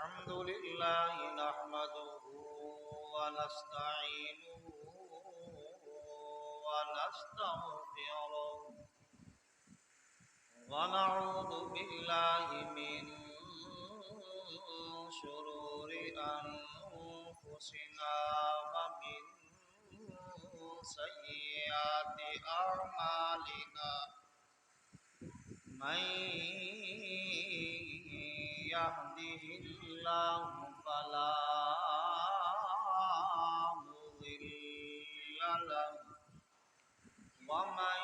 الحمد لله نحمده ونستعينه ونستغفره ونعوذ بالله من شرور أنفسنا ومن سيئات أعمالنا من يهده الله فلا مضل له ومن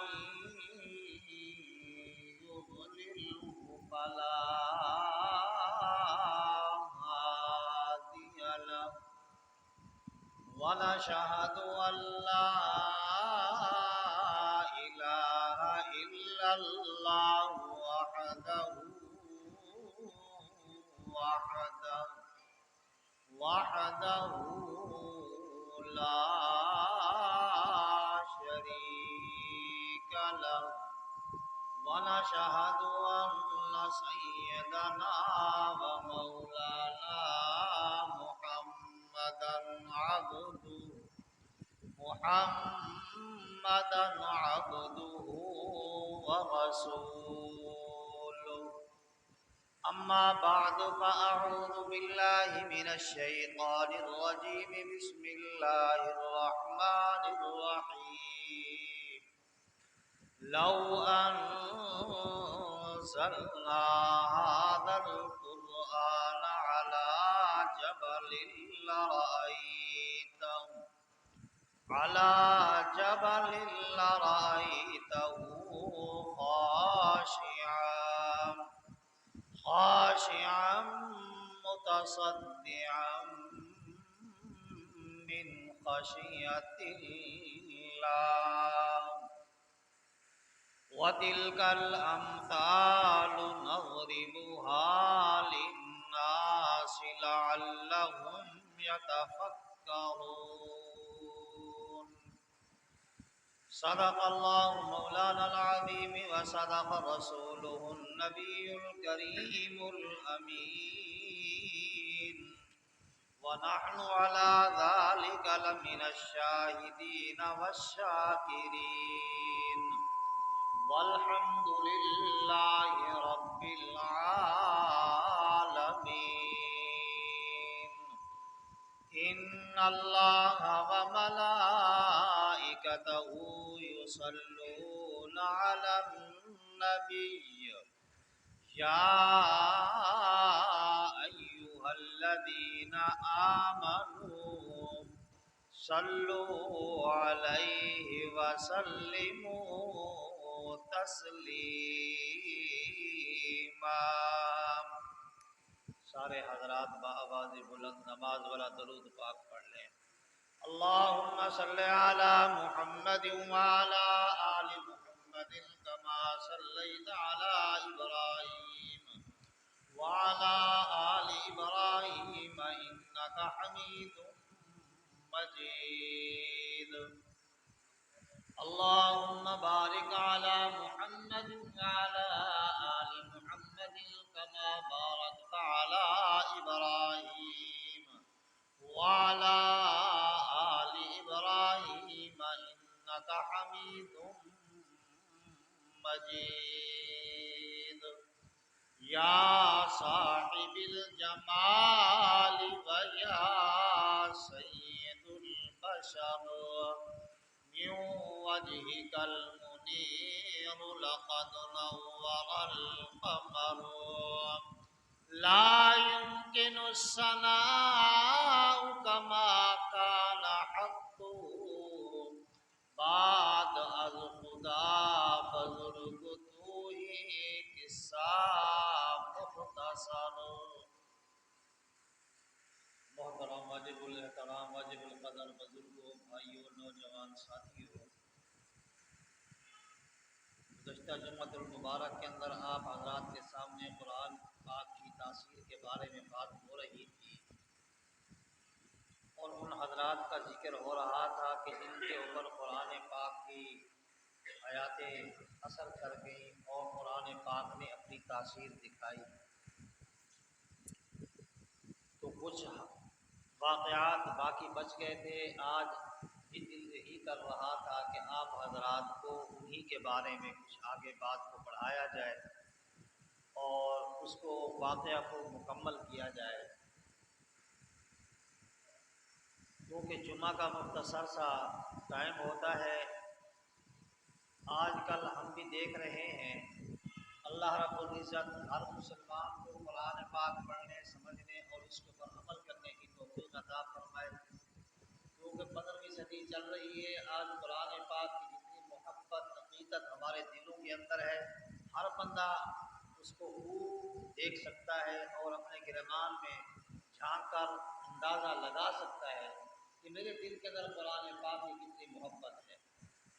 يضلله فلا هادي له ونشهد أن لا إله إلا الله وحده لا شريك له ونشهد أن سيدنا ومولانا محمدا عبده ورسوله أما بعد فأعوذ بالله من الشيطان الرجيم بسم الله الرحمن الرحيم لو أنزلنا هذا القرآن على جبل لرأيته خاشعا متصدعا من خشية الله وتلك الأمثال نضربها للناس لعلهم يتفكرون صدق الله مولانا العظيم وصدق رسوله النبي الكريم الأمين ونحن على ذلك لمن الشاهدين والشاكرين والحمد لله رب العالمين إن الله وملائكته يصلون على النبي يا أيها الذين آمنوا صلوا عليه وسلموا تسلیما۔ سارے حضرات بآواز بلند نماز والا درود پاک پڑھ لیں۔ اللہم صلی علی محمد وعلی آل محمد کما صلیت علی ابراہیم وعلی آل ابراہیم انک حمید مجید۔ اللهم بارك على محمد وعلى آل محمد كما باركت على إبراهيم وعلى آل إبراهيم إنك حميد مجيد۔ يا صاحب الجمال ويا سيد البشر من وجهك المنير لقد نور القمر لا يمكن الثناء كما كان حقه بعد از خدا بزرگ تو ہی قصہ مختصر۔ محترم واجب الاحترام واجب القدر بزرگوں بھائیوں نوجوان ساتھیوں، گزشتہ جمعۃ المبارک کے اندر آپ حضرات کے سامنے قرآن پاک کی تاثیر کے بارے میں بات ہو رہی تھی اور ان حضرات کا ذکر ہو رہا تھا کہ جن کے اوپر قرآن پاک کی آیاتیں اثر کر گئیں اور قرآن پاک نے اپنی تاثیر دکھائی۔ کچھ واقعات باقی بچ گئے تھے، آج بھی دل یہی کر رہا تھا کہ آپ حضرات کو انہی کے بارے میں کچھ آگے بات کو بڑھایا جائے اور اس کو واقعہ کو مکمل کیا جائے، کیونکہ جمعہ کا مختصر سا ٹائم ہوتا ہے۔ آج کل ہم بھی دیکھ رہے ہیں اللہ رب العزت ہر مسلمان کو قرآن پاک پڑھنے، سمجھنے اور اس کے اوپر عمل کرنے کی توفیق عطا فرمائے، کیونکہ 15ویں صدی چل رہی ہے۔ آج قرآن پاک کی جتنی محبت عقیدت ہمارے دلوں کے اندر ہے، ہر بندہ اس کو خوب دیکھ سکتا ہے اور اپنے گرمان میں جھانک کر اندازہ لگا سکتا ہے کہ میرے دل کے اندر قرآن پاک کی کتنی محبت ہے۔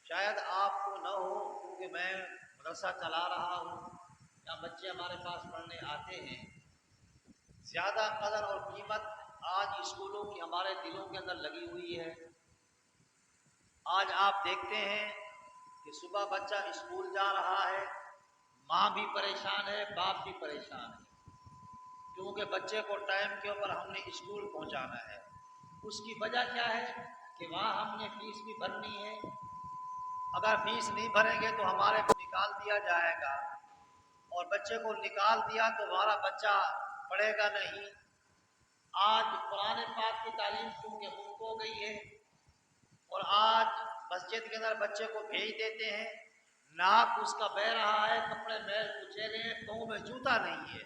شاید آپ کو نہ ہو، کیونکہ میں مدرسہ چلا رہا ہوں یا بچے ہمارے پاس پڑھنے آتے ہیں، زیادہ قدر اور قیمت آج اسکولوں کی ہمارے دلوں کے اندر لگی ہوئی ہے۔ آج آپ دیکھتے ہیں کہ صبح بچہ اسکول جا رہا ہے، ماں بھی پریشان ہے، باپ بھی پریشان ہے، کیونکہ بچے کو ٹائم کے اوپر ہم نے اسکول پہنچانا ہے۔ اس کی وجہ کیا ہے کہ وہاں ہم نے فیس بھی بھرنی ہے، اگر فیس نہیں بھریں گے تو ہمارے کو نکال دیا جائے گا، اور بچے کو نکال دیا تو ہمارا بچہ پڑھے گا نہیں۔ آج قرآن پاک کی تعلیم کیونکہ مفت ہو گئی ہے، اور آج مسجد کے اندر بچے کو بھیج دیتے ہیں، ناک اس کا بہہ رہا ہے، کپڑے میل کچیلے ہیں، پاؤں میں جوتا نہیں ہے،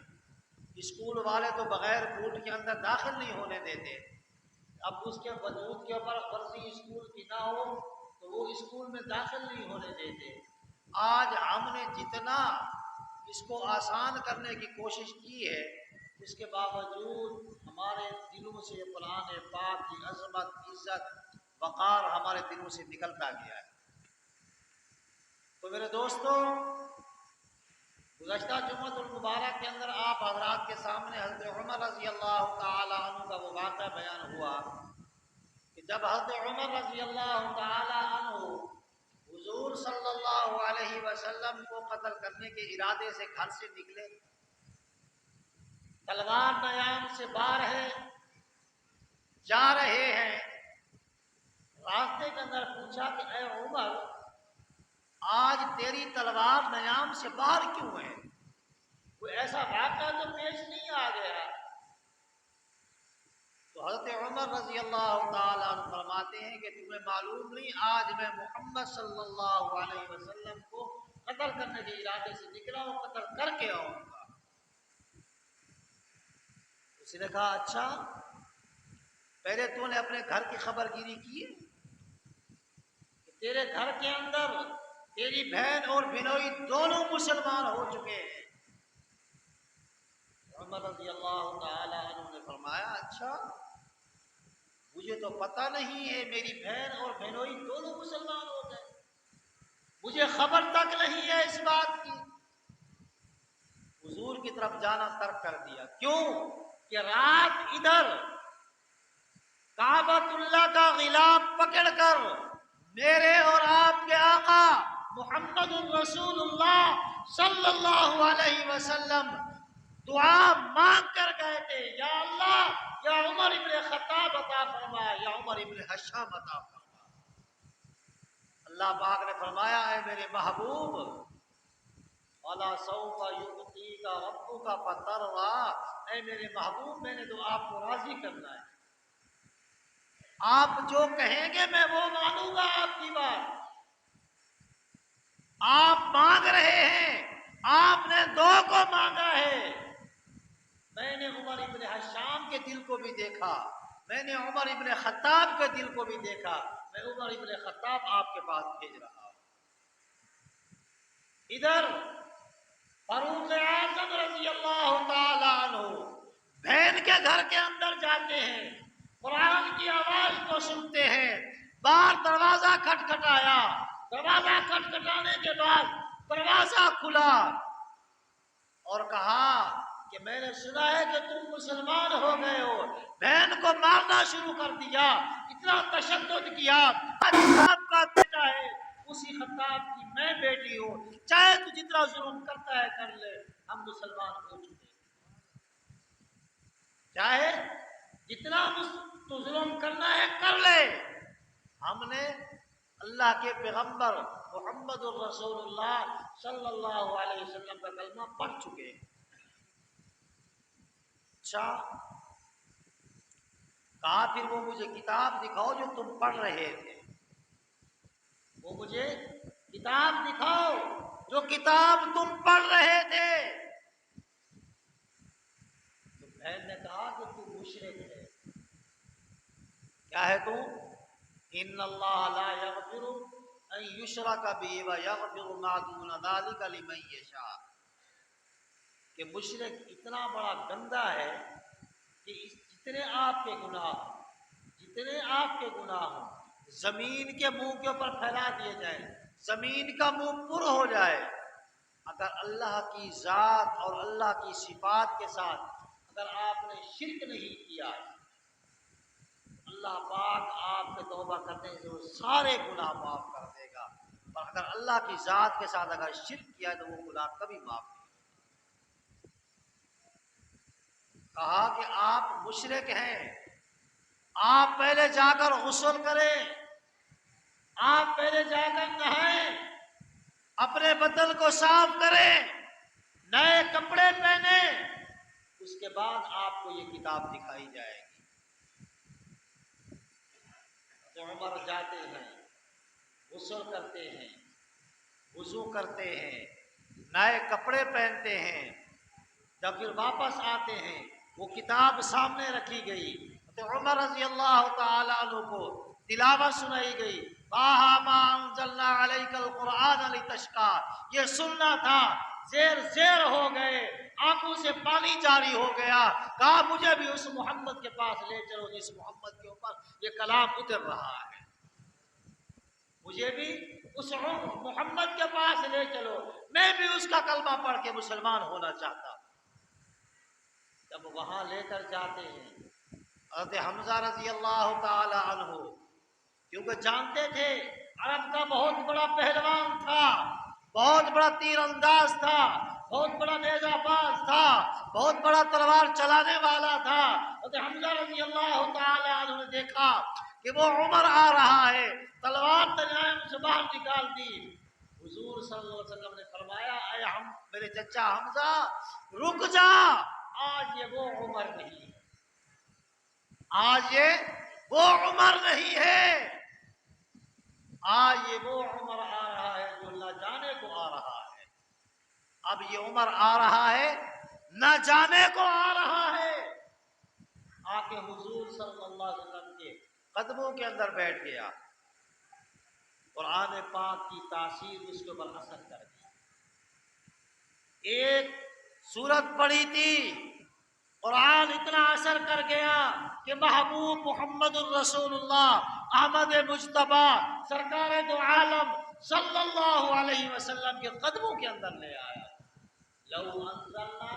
اسکول والے تو بغیر بوٹ کے اندر داخل نہیں ہونے دیتے۔ اب اس کے وجود کے اوپر فرضی اسکول کی نہ ہو تو وہ اسکول میں داخل نہیں ہونے دیتے۔ آج ہم نے جتنا اس کو آسان کرنے کی کوشش کی ہے، اس کے باوجود ہمارے دلوں سے قرآن پاک کی عظمت، عزت، وقار ہمارے دلوں سے نکلتا گیا ہے۔ تو میرے دوستو، گزشتہ جمعۃ المبارک کے اندر آپ حضرات کے سامنے حضرت عمر رضی اللہ تعالی عنہ کا وہ واقعہ بیان ہوا کہ جب حضرت عمر رضی اللہ تعالی عنہ حضور صلی اللہ علیہ وسلم کو قتل کرنے کے ارادے سے گھر سے نکلے، تلوار نیام سے بار ہے، جا رہے ہیں، راستے کے اندر پوچھا کہ اے عمر، آج تیری تلوار نیام سے بار کیوں ہے؟ کوئی ایسا واقعہ تو پیش نہیں آ گیا؟ تو حضرت عمر رضی اللہ تعالیٰ عنہ فرماتے ہیں کہ تمہیں معلوم نہیں، آج میں محمد صلی اللہ علیہ وسلم کو قتل کرنے کے ارادے سے نکلا ہوں، قتل کر کے آؤں گا۔ اس نے کہا اچھا، پہلے تو نے اپنے گھر کی خبر گیری کی ہے کہ تیرے گھر کے اندر تیری بہن اور بنوئی دونوں مسلمان ہو چکے ہیں؟ عمر رضی اللہ تعالیٰ عنہ نے فرمایا اچھا، مجھے تو پتہ نہیں ہے، میری بہن اور بہنوئی دونوں مسلمان ہو گئے، مجھے خبر تک نہیں ہے اس بات کی۔ حضور کی طرف جانا ترک کر دیا، کیوں کہ رات ادھر کعبۃ اللہ کا غلاف پکڑ کر میرے اور آپ کے آقا محمد الرسول اللہ صلی اللہ علیہ وسلم دعا مانگ کر گئے تھے، یا اللہ، یا عمر ابن خطاب عطا فرما، یا عمر ابن حشام عطا فرما۔ اللہ پاک نے فرمایا اے میرے محبوب، وَلَا سَوْفَ يُعْطِيكَ رَبُّكَ فَتَرْضَىٰ، اے میرے محبوب، میں نے تو آپ کو راضی کرنا ہے، آپ جو کہیں گے میں وہ مانوں گا آپ کی بات۔ آپ مانگ رہے ہیں، آپ نے دو کو مانگا ہے، میں نے عمر ابن حشام کے دل کو بھی دیکھا، میں نے عمر ابن خطاب کے دل کو بھی دیکھا، میں عمر ابن خطاب آپ کے پاس بھیج رہا ہوں۔ ادھر فاروق اعظم رضی اللہ تعالی عنہ بہن کے گھر کے اندر جاتے ہیں، قرآن کی آواز کو سنتے ہیں، باہر دروازہ کھٹکھٹایا، دروازہ کھٹکھٹانے کے بعد دروازہ کھلا اور کہا کہ میں نے سنا ہے کہ تم مسلمان ہو گئے ہو۔ بہن کو مارنا شروع کر دیا، اتنا تشدد کیا، خطاب کا بیٹا ہے، اسی خطاب کی میں بیٹی ہوں، چاہے تو جتنا ظلم کرتا ہے کر لے، ہم مسلمان ہو چکے، چاہے جتنا تو ظلم کرنا ہے کر لے، ہم نے اللہ کے پیغمبر محمد الرسول اللہ صلی اللہ علیہ وسلم کا کلمہ پڑھ چکے ہیں۔ اچھا، کہا پھر وہ مجھے کتاب دکھاؤ جو تم پڑھ رہے تھے، وہ مجھے کتاب دکھاؤ جو کتاب تم پڑھ رہے تھے۔ تو بہن نے کہا کہ تو مشرک ہے۔ کیا ہے تو؟ ان اللہ لا یغفر ان یشرک بہ ویغفر ما دون ذلک لمن یشاء، کہ مشرک اتنا بڑا گندا ہے کہ جتنے آپ کے گناہ ہوں زمین کے منہ کے اوپر پھیلا دیے جائیں، زمین کا منہ پر ہو جائے، اگر اللہ کی ذات اور اللہ کی صفات کے ساتھ اگر آپ نے شرک نہیں کیا، اللہ پاک آپ کے توبہ کرنے سے وہ سارے گناہ معاف کر دے گا، اور اگر اللہ کی ذات کے ساتھ اگر شرک کیا تو وہ گناہ کبھی معاف نہیں۔ کہا کہ آپ مشرک ہیں، آپ پہلے جا کر غسل کریں، آپ پہلے جا کر نہائیں، اپنے بدن کو صاف کریں، نئے کپڑے پہنیں، اس کے بعد آپ کو یہ کتاب دکھائی جائے گی۔ تو عمر جاتے ہیں، غسل کرتے ہیں، وضو کرتے ہیں، نئے کپڑے پہنتے ہیں، جب پھر واپس آتے ہیں وہ کتاب سامنے رکھی گئی تو عمر رضی اللہ تعالیٰ عنہ کو تلاوت سنائی گئی، طٰہٰ مَا أَنزَلْنَا عَلَيْكَ الْقُرْآنَ لِتَشْقَىٰ، یہ سننا تھا، زیر ہو گئے، آنکھوں سے پانی جاری ہو گیا، کہا مجھے بھی اس محمد کے پاس لے چلو جس محمد کے اوپر یہ کلام اتر رہا ہے، مجھے بھی اس محمد کے پاس لے چلو، میں بھی اس کا کلمہ پڑھ کے مسلمان ہونا چاہتا ہوں۔ جب وہاں لے کر جاتے ہیں حضرت حمزہ رضی اللہ تعالی عنہ، کیونکہ جانتے تھے عرب کا بہت بڑا پہلوان تھا، بہت بڑا تیر انداز تھا، بہت بڑا نیزہ باز تھا، بہت بڑا تلوار چلانے والا تھا۔ حضرت حمزہ رضی اللہ تعالی عنہ نے دیکھا کہ وہ عمر آ رہا ہے، تلوار تنعیم سے باہر نکال دی۔ حضور صلی اللہ علیہ وسلم نے فرمایا، اے میرے چچا حمزہ رک جا، آج یہ وہ عمر نہیں ہے، آج یہ وہ عمر نہیں ہے، آج یہ وہ عمر آ رہا ہے جو نہ جانے کو آ رہا ہے، اب یہ عمر آ رہا ہے نہ جانے کو آ رہا ہے۔ آ کے حضور صلی اللہ علیہ وسلم کے قدموں کے اندر بیٹھ گیا، قرآن پاک کی تاثیر اس کے اوپر اثر کر گئی۔ ایک سورت پڑھی تھی، قرآن اتنا اثر کر گیا کہ محبوب محمد الرسول اللہ احمد مجتبیٰ سرکار دو عالم صلی اللہ علیہ وسلم کے قدموں کے اندر لے آیا۔ لو انزلنا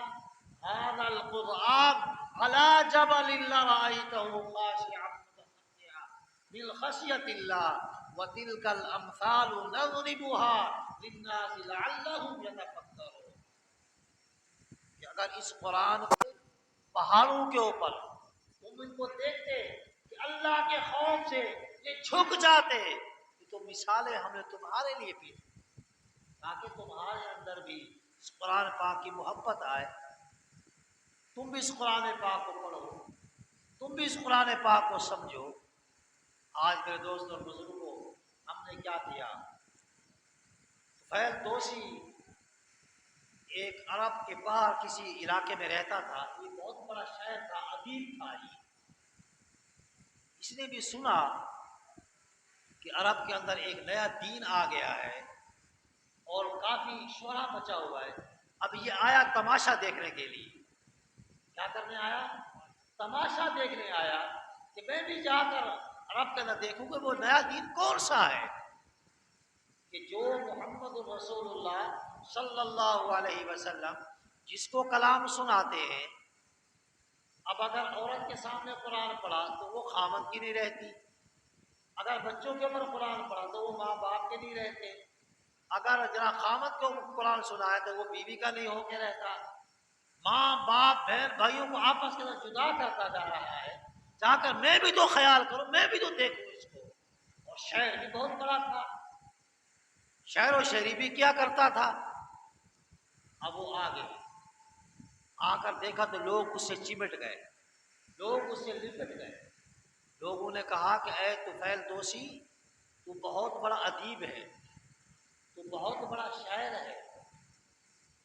هذا القرآن على جبل لرأيته خاشعا متصدعا من خشية الله وتلك الأمثال نضربها للناس لعلهم يتفكرون، کہ اگر اس قرآن کو پہاڑوں کے اوپر تم ان کو دیکھتے کہ اللہ کے خوف سے یہ جھک جاتے، تو مثالیں ہمیں تمہارے لیے بھی تاکہ تمہارے اندر بھی اس قرآن پاک کی محبت آئے، تم بھی اس قرآن پاک کو پڑھو، تم بھی اس قرآن پاک کو سمجھو۔ آج میرے دوست اور بزرگوں، ہم نے کیا کیا؟ طفیل دوسی ایک عرب کے باہر کسی علاقے میں رہتا تھا، یہ بہت بڑا شاعر تھا، ادیب تھا۔ اس نے بھی سنا کہ عرب کے اندر ایک نیا دین آ گیا ہے اور کافی شورا مچا ہوا ہے، اب یہ آیا تماشا دیکھنے کے لیے۔ کیا کرنے آیا؟ تماشا دیکھنے آیا کہ میں بھی جا کر عرب کے اندر دیکھوں کہ وہ نیا دین کون سا ہے کہ جو محمد رسول اللہ صلی اللہ علیہ وسلم جس کو کلام سناتے ہیں، اب اگر عورت کے سامنے قرآن پڑھا تو وہ خامد کی نہیں رہتی، اگر بچوں کے اوپر قرآن پڑھا تو وہ ماں باپ کے نہیں رہتے، اگر ذرا خامد کو قرآن سنائے تو وہ بیوی کا نہیں ہو کے رہتا، ماں باپ بہن بھائیوں کو آپس کے اندر جدا کرتا جا رہا ہے۔ جا کر میں بھی تو خیال کروں، میں بھی تو دیکھوں اس کو۔ اور شہر بھی بہت بڑا تھا، شہر و شہری بھی کیا کرتا تھا۔ اب وہ آگے آ کر دیکھا تو لوگ اس سے چمٹ گئے، لوگ اس سے لپٹ گئے۔ لوگوں نے کہا کہ اے طفیل دوسی، تو بہت بڑا ادیب ہے، تو بہت بڑا شاعر ہے،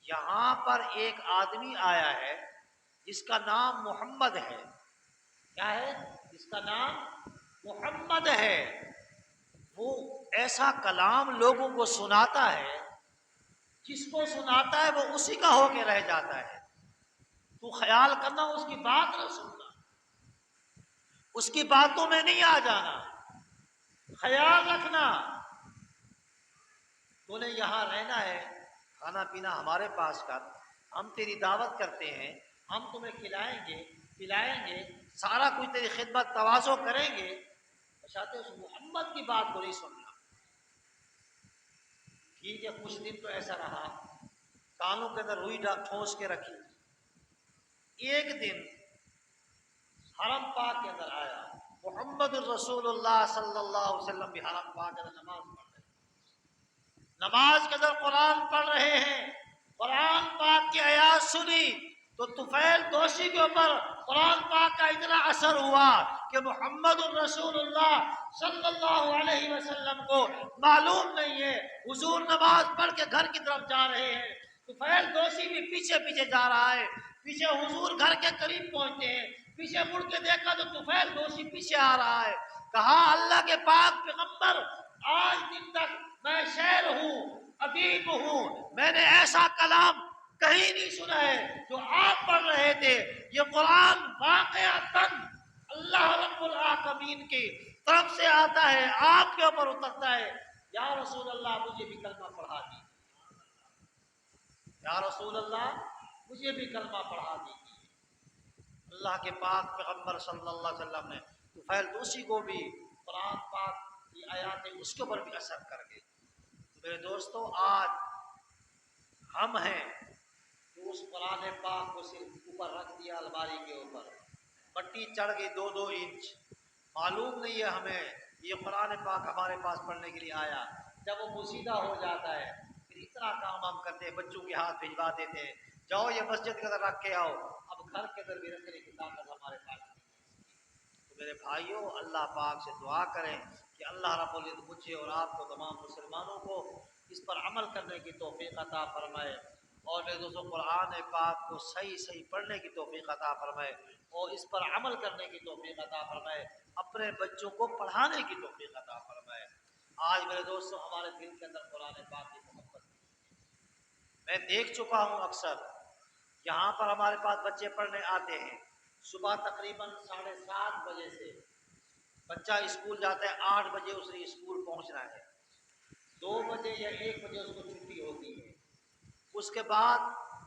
یہاں پر ایک آدمی آیا ہے جس کا نام محمد ہے۔ کیا ہے؟ جس کا نام محمد ہے۔ وہ ایسا کلام لوگوں کو سناتا ہے، جس کو سناتا ہے وہ اسی کا ہو کے رہ جاتا ہے۔ تو خیال کرنا، اس کی بات نہ سننا، اس کی باتوں میں نہیں آ جانا، خیال رکھنا۔ تو نے یہاں رہنا ہے، کھانا پینا ہمارے پاس کر، ہم تیری دعوت کرتے ہیں، ہم تمہیں کھلائیں گے پلائیں گے، سارا کچھ تیری خدمت تواضع کریں گے۔ چاہتے اس محمد کی بات کو نہیں سننا۔ ٹھیک ہے، کچھ دن تو ایسا رہا، کانوں کے اندر روئی ٹھونس کے رکھی۔ ایک دن حرم پاک کے اندر آیا، محمد الرسول اللہ صلی اللہ علیہ وسلم بھی حرم پاک کے اندر نماز پڑھ رہے ہیں، نماز کے اندر قرآن پڑھ رہے ہیں۔ قرآن پاک کی آیات سنی تو طفیل دوسی کے اوپر قرآن پاک کا اتنا اثر ہوا کہ محمد الرسول اللہ صلی اللہ علیہ وسلم کو معلوم نہیں ہے حضور نماز پڑھ کے گھر کی طرف جا رہے ہیں۔ طفیل دوسی بھی پیچھے پیچھے جا رہا ہے، پیچھے حضور گھر کے قریب پہنچتے ہیں، پیچھے مڑ کے دیکھا تو طفیل دوسی پیچھے آ رہا ہے۔ کہا اللہ کے پاک پیغمبر، آج دن تک میں شاعر ہوں، ادیب ہوں، میں نے ایسا کلام کہیں نہیں سنا ہے جو آپ پڑھ رہے تھے۔ یہ قرآن واقعتاً اللہ رب العالمین کی طرف سے آتا ہے، آپ کے اوپر اترتا ہے۔ یا رسول اللہ مجھے بھی کلمہ پڑھا دیجیے، یا رسول اللہ مجھے بھی کلمہ پڑھا دیجیے۔ اللہ کے پاک پیغمبر صلی اللہ علیہ وسلم نے طفیل دوسی کو بھی قرآن پاک کی آیاتیں اس کے اوپر بھی اثر کر گئی۔ میرے دوستو، آج ہم ہیں تو اس قرآن پاک کو صرف اوپر رکھ دیا الماری کے اوپر، مٹی چڑھ گئی 2-2 انچ، معلوم نہیں ہے ہمیں یہ قرآن پاک ہمارے پاس پڑھنے کے لیے آیا۔ جب وہ پوشیدہ ہو جاتا ہے پھر اتنا کام ہم کرتے ہیں، بچوں کے ہاتھ بھجوا دیتے ہیں، جاؤ یہ مسجد کے اندر رکھ کے آؤ، اب گھر کے اندر بھی رکھنے کی طاقت ہمارے پاس نہیں ہے۔ تو میرے بھائیوں، اللہ پاک سے دعا کریں کہ اللہ رب العزت مجھے اور آپ کو، تمام مسلمانوں کو اس پر عمل کرنے کی توفیق عطا فرمائے، اور میرے دوستوں قرآن پاک کو صحیح پڑھنے کی توفیق عطا فرمائے اور اس پر عمل کرنے کی توفیق عطا فرمائے، اپنے بچوں کو پڑھانے کی توفیق عطا فرمائے۔ آج میرے دوستوں ہمارے دل کے اندر قرآن پاک کی محبت، میں دیکھ چکا ہوں اکثر یہاں پر ہمارے پاس بچے پڑھنے آتے ہیں، صبح تقریباً 7:30 بجے سے بچہ اسکول جاتا ہے، 8 بجے اس نے اسکول پہنچنا ہے، 2 بجے یا 1 بجے اس کو چھٹی ہوتی ہے۔ اس کے بعد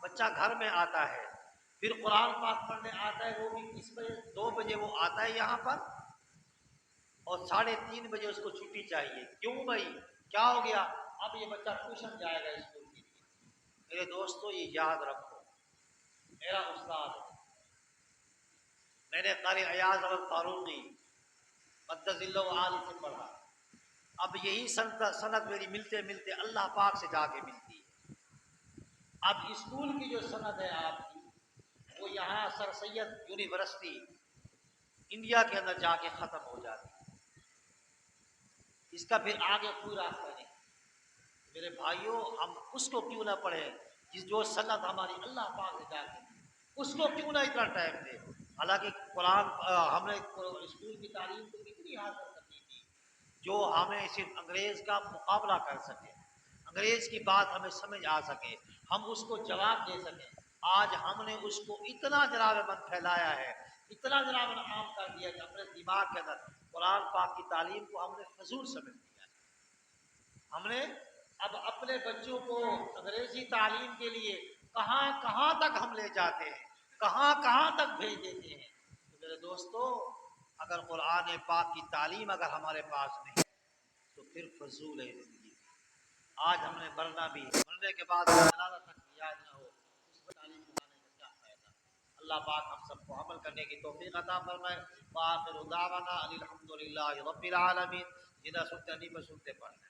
بچہ گھر میں آتا ہے، پھر قرآن پاک پڑھنے آتا ہے، وہ بھی کس بجے؟ 2 بجے وہ آتا ہے یہاں پر، اور 3:30 بجے اس کو چھٹی چاہیے۔ کیوں بھائی، کیا ہو گیا؟ اب یہ بچہ ٹیوشن جائے گا اسکول کے لیے۔ میرے دوستو یہ یاد رکھو، میرا استاد، میں نے قاری ایاز احمد فاروقی مقدس اللہ عالی سے پڑھا، اب یہی سند میری ملتے ملتے اللہ پاک سے جا کے ملتی ہے۔ اب اسکول کی جو سند ہے آپ کی، وہ یہاں سر سید یونیورسٹی انڈیا کے اندر جا کے ختم ہو جاتی ہے، اس کا پھر آگے کوئی راستہ نہیں۔ میرے بھائیوں، ہم اس کو کیوں نہ پڑھیں جو سند ہماری اللہ پاک سے جا کے، اس کو کیوں نہ اتنا ٹائم دے؟ حالانکہ قرآن ہم نے اسکول کی تعلیم تو کتنی حاصل کرنی تھی جو ہمیں صرف انگریز کا مقابلہ کر سکے، انگریز کی بات ہمیں سمجھ آ سکے، ہم اس کو جواب دے سکیں۔ آج ہم نے اس کو اتنا جناب من پھیلایا ہے، اتنا جناب عام کر دیا کہ اپنے دماغ کے اندر قرآن پاک کی تعلیم کو ہم نے فضول سمجھ دیا ہے۔ ہم نے اب اپنے بچوں کو انگریزی تعلیم کے لیے کہاں کہاں تک ہم لے جاتے ہیں، کہاں کہاں تک بھیج دیتے ہیں۔ تو میرے دوستو، اگر قرآن پاک کی تعلیم اگر ہمارے پاس نہیں تو پھر فضول ہے زندگی۔ آج ہم نے مرنا بھی ہے، مرنے کے بعد جنازہ تک یاد نہ ہو، اس پر تعلیم پڑھانے کا کیا فائدہ؟ اللہ اللہ پاک ہم سب کو عمل کرنے کی توفیق عطا فرمائے۔ وآخر دعوانا ان الحمد للہ رب العالمین۔ جدھر سنتے نہیں پر سنتے پڑھ